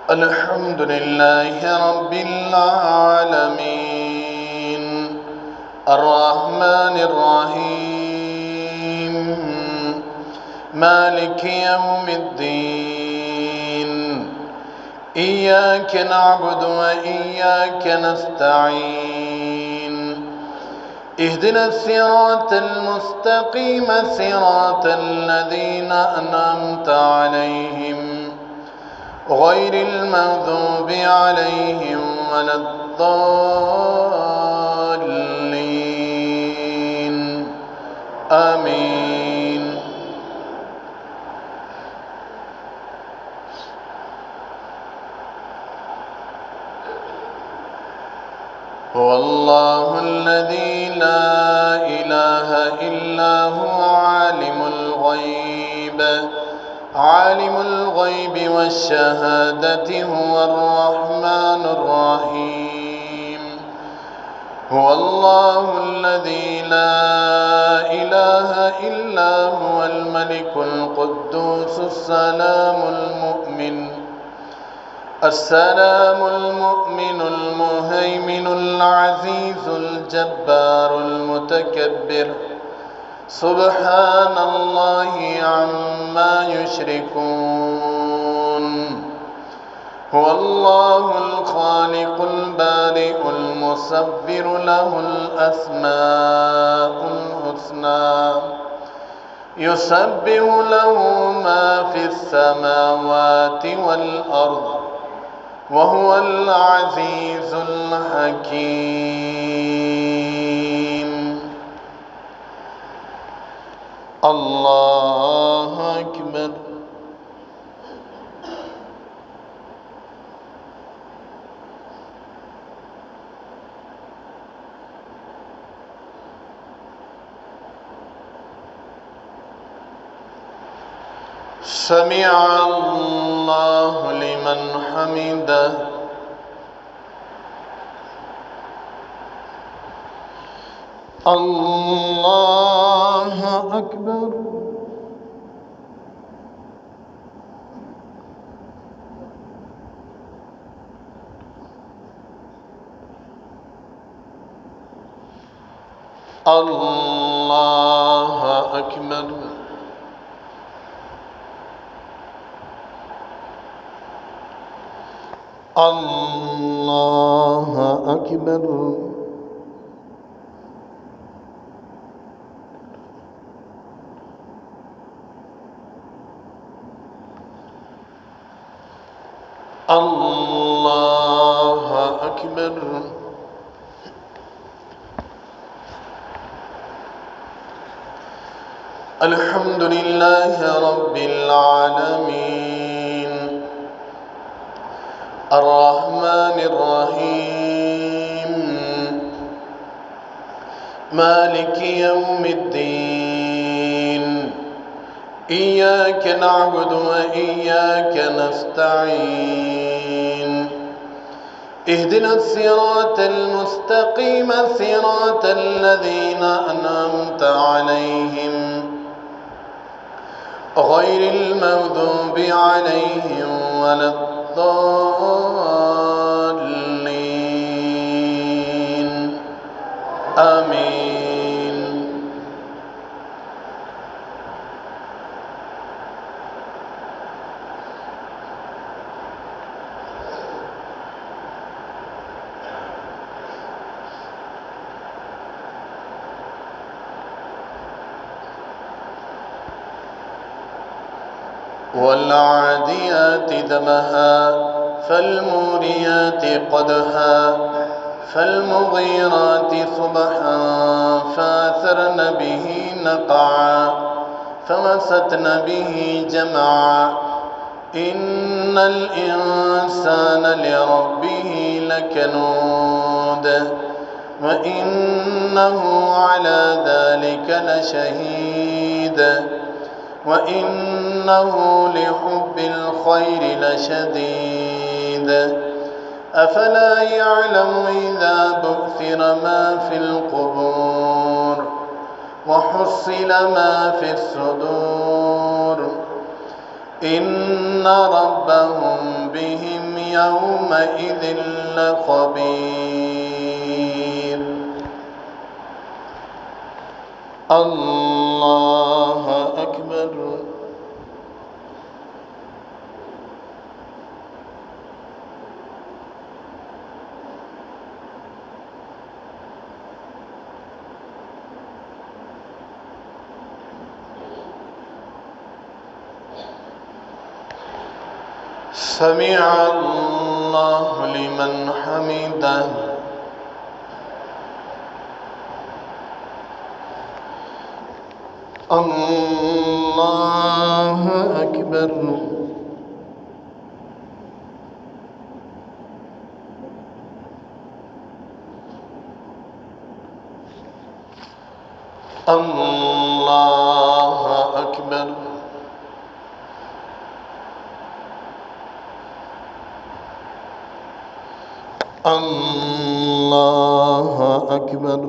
الحمد لله رب العالمين الرحمن الرحيم مالك يوم الدين إياك نعبد وإياك نستعين اهدنا الصراط المستقيم صراط الذين أنعمت عليهم غير المغضوب عليهم ولا الضالين آمين. هو الله الذي لا إله إلا هو عالم الغيب والشهادة هو الرحمن الرحيم. هو الله الذي لا إله إلا هو الملك القدوس السلام المؤمن المهيمن العزيز الجبار المتكبر سبحان الله عما يشركون. هو الله الخالق البارئ المصور له الأسماء الحسنى يسبح له ما في السماوات والأرض وهو العزيز الحكيم. الله أكبر. سمع الله لمن حمده. الله أكبر. الله أكبر. الله أكبر. الله أكبر. الحمد لله رب العالمين الرحمن الرحيم مالك يوم الدين إياك نعبد وإياك نستعين اهدنا الصراط المستقيم صراط الذين أنعمت عليهم غير المغضوب عليهم ولا الضالين آمين. والعاديات ضبحا فالموريات قدحا فالمغيرات صبحا فأثرن به نقعا فوسطن به جمعا إن الإنسان لربه لكنود وإنه على ذلك لشهيد وإنه لحب الخير لشديد أفلا يعلم إذا بعثر ما في القبور وحصل ما في الصدور إن ربهم بهم يومئذ لخبير. الله أكبر. سمع الله لمن حمده. الله أكبر. الله أكبر. الله أكبر.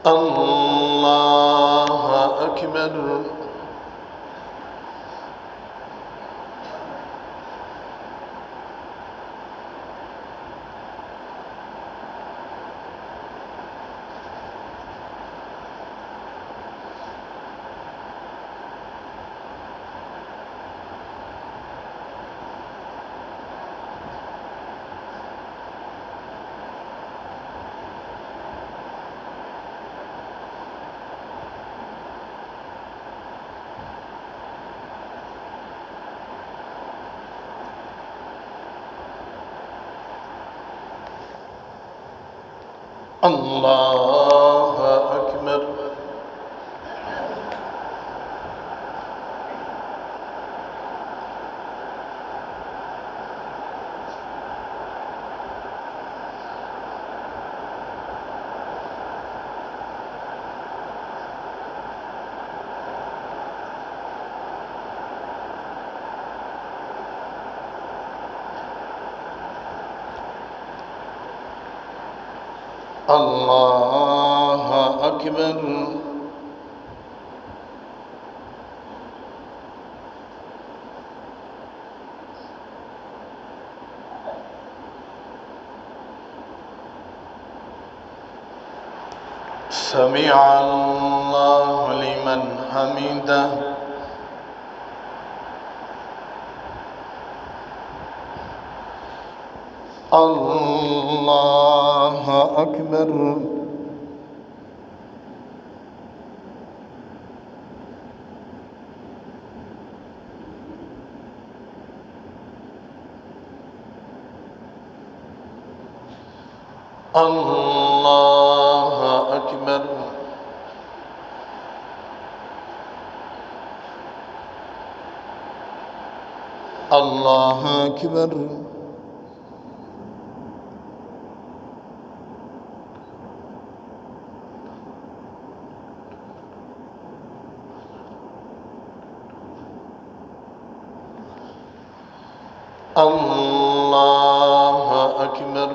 الله أكبر. الله أكبر. الله أكبر. سمع الله لمن حمده. الله أكبر. الله أكبر. الله أكبر. الله أكبر.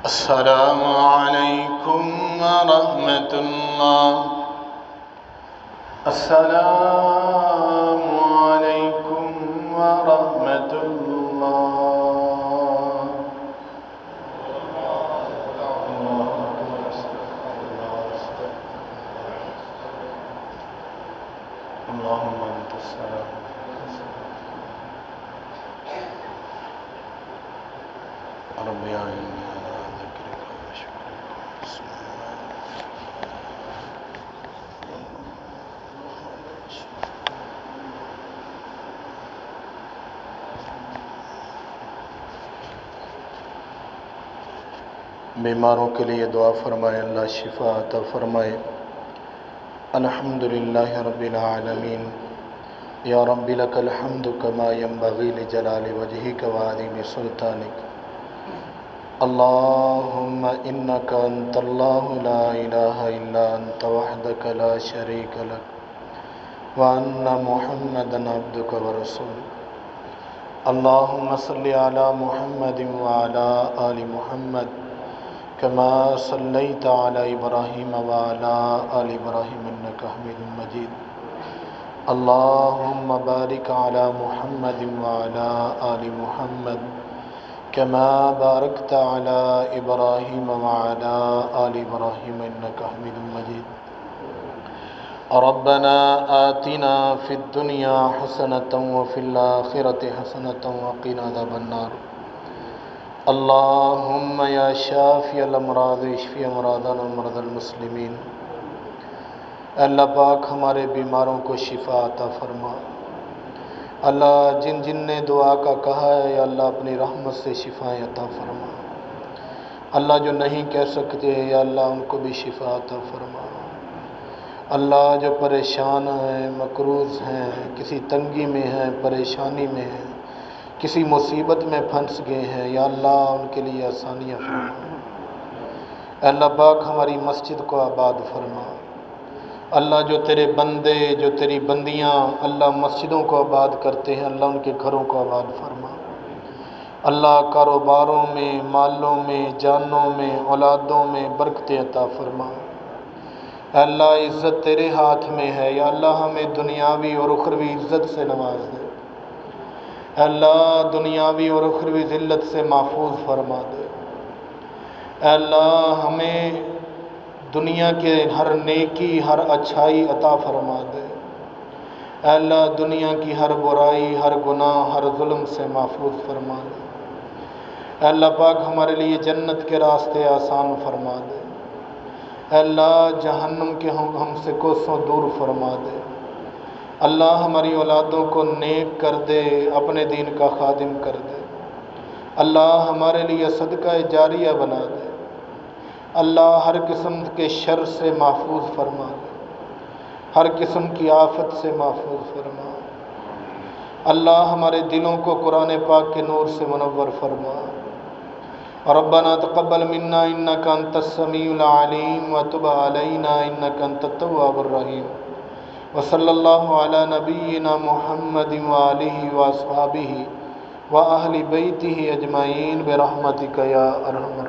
अस्सलामु अलैकुम व रहमतुल्लाह। अस्सलामु अलैकुम व रहमतुल्लाह। अल्लाहुम्मा अंतस सलाम। रब्बी अइन्नी अला ज़िक्रिका व शुक्रिका। बीमारों के लिए दुआ फरमाए, अल्लाह शिफा अता फरमाए। अल्हम्दुलिल्लाहि रब्बिल आलमीन। या रब्बी लकल हम्दु कमा यंबगी लिजलाली वजहिक व अज़ीमी सुल्तानिक। अल्लाहुम्मा इन्नका अंतल्लाहु ला इलाहा इल्ला अंत वहदक ला शरीक लक व अन्ना मुहम्मदन अब्दुका व रसूलुक। अल्लाहुम्मा सल्लि अला मुहम्मदिन व अला आलि मुहम्मद कमा सल्लैता अला इब्राहीम व अला आलि इब्राहीम इन्नका हमीदुम मजीद। अल्लाहुम्मा बारिक अला मुहम्मदिन व अला आलि मुहम्मद कमा बारकता अला इब्राहीम व अला आलि इब्राहीम इन्नका हमीदुम मजीद। रब्बना आतिना फिद दुनिया हसनतन व फिल आखिरति हसनतन व क़िना अज़ाबन्नार। अल्लाहुम्मा या शाफ़िअल अमराज़ इश्फ़ि अमराज़ना व मरज़ल मुस्लिमीन। अल्लाह पाक हमारे बीमारों को शिफा अता फरमा। अल्लाह जिन जिन ने दुआ का कहा है, या अल्लाह अपनी रहमत से शिफाएँ अता फरमा। अल्लाह जो नहीं कह सकते, या अल्लाह उनको भी शिफा अता फरमा। अल्लाह जो परेशान हैं, मकरूज़ हैं, किसी तंगी में हैं, परेशानी में हैं, किसी मुसीबत में फंस गए हैं, या अल्लाह उनके लिए आसानियाँ फरमा। अल्लाह पाक हमारी मस्जिद को आबाद फरमा। अल्लाह जो तेरे बंदे, जो तेरी बंदियाँ अल्लाह मस्जिदों को आबाद करते हैं, अल्लाह उनके घरों को आबाद फरमा। अल्लाह कारोबारों में, मालों में, जानों में, औलादों में बरकतें अता फरमा। अल्लाह इज़्ज़त तेरे हाथ में है, या अल्लाह हमें दुनियावी और उखरवी इज़्ज़त से नवाज दे। अल्लाह दुनियावी और उखरवी ज़िल्लत से महफूज फरमा दे। अल्लाह हमें दुनिया के हर नेकी, हर अच्छाई अता फरमा दे। अल्लाह दुनिया की हर बुराई, हर गुनाह, हर जुल्म से महफूज फरमा दे। अल्लाह पाक हमारे लिए जन्नत के रास्ते आसान फरमा दे। अल्लाह जहन्नुम के हमसे कोसों दूर फरमा दे। अल्लाह हमारी औलादों को नेक कर दे, अपने दीन का खादिम कर दे। अल्लाह हमारे लिए सदका जारिया बना दे। अल्लाह हर किस्म के शर से महफूज फरमा दे, हर किस्म की आफत से महफूज फरमा। अल्लाह हमारे दिलों को कुरान पाक के नूर से मुनव्वर फरमा। रब्बना तक़ब्बल मिन्ना इन्नका अंतस समीउल अलीम व तुब अलैना इन्नका अंतत तव्वाबुर रहीम। व सल्लल्लाहु अला नबिय्यिना मुहम्मदिन व आलिहि व अस्हाबिहि व अहलि बैतिहि अजमईन बिरहमतिका या अरहमर